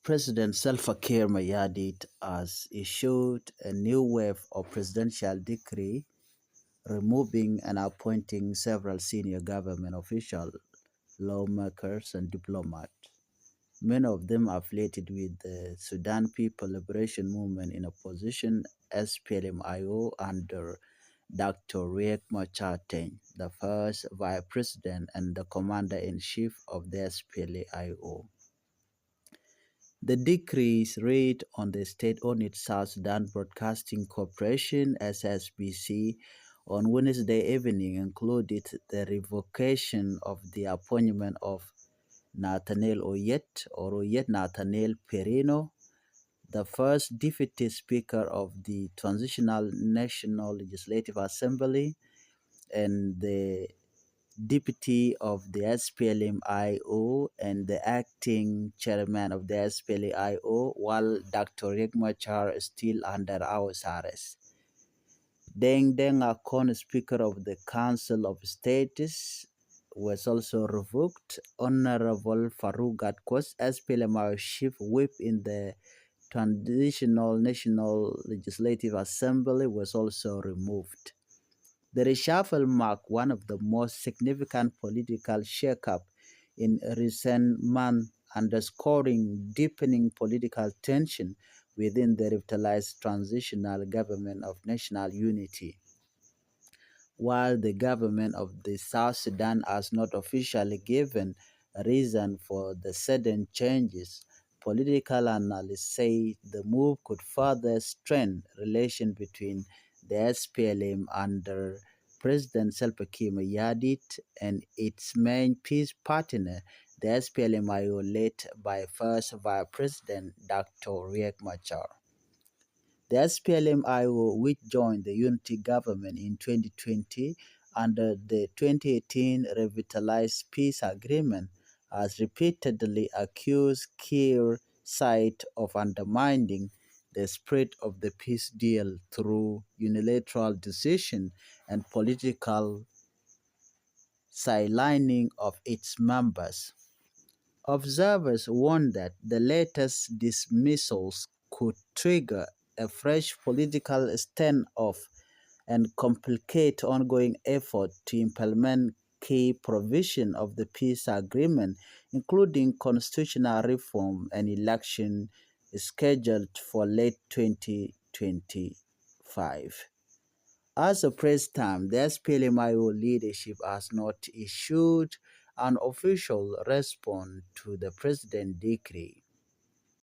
President Salva Kiir has issued a new wave of presidential decree removing and appointing several senior government officials, lawmakers, and diplomats. Many of them affiliated with the Sudan People Liberation Movement in opposition SPLM-IO under Dr. Riek Machar, the first vice president and the commander-in-chief of the SPLM-IO. The decrees read on the state-owned South Sudan Broadcasting Corporation (SSBC) on Wednesday evening included the revocation of the appointment of Nathaniel Oyet or Oyet Nathaniel Perino, the first Deputy Speaker of the Transitional National Legislative Assembly and the Deputy of the SPLM-IO and the acting chairman of the SPLM-IO, while Dr. Riek Machar is still under house arrest. Deng Deng Akon, Speaker of the Council of States, was also revoked. Honorable Farouk Gatkos, SPLM-IO chief whip in the Transitional National Legislative Assembly, was also removed. The reshuffle marked one of the most significant political shakeups in recent months, underscoring deepening political tension within the revitalized transitional government of national unity. While the government of the South Sudan has not officially given a reason for the sudden changes, political analysts say the move could further strain relations between the SPLM under President Salva Kiir and its main peace partner, the SPLM-IO led by first Vice President Dr. Riek Machar. The SPLM-IO, which joined the unity government in 2020 under the 2018 revitalized peace agreement, has repeatedly accused Kiir's side of undermining the spirit of the peace deal through unilateral decision and political sidelining of its members. Observers warn that the latest dismissals could trigger a fresh political standoff and complicate ongoing efforts to implement key provisions of the peace agreement, including constitutional reform and election scheduled for late 2025. As of present time, the SPLM-IO leadership has not issued an official response to the President's decree.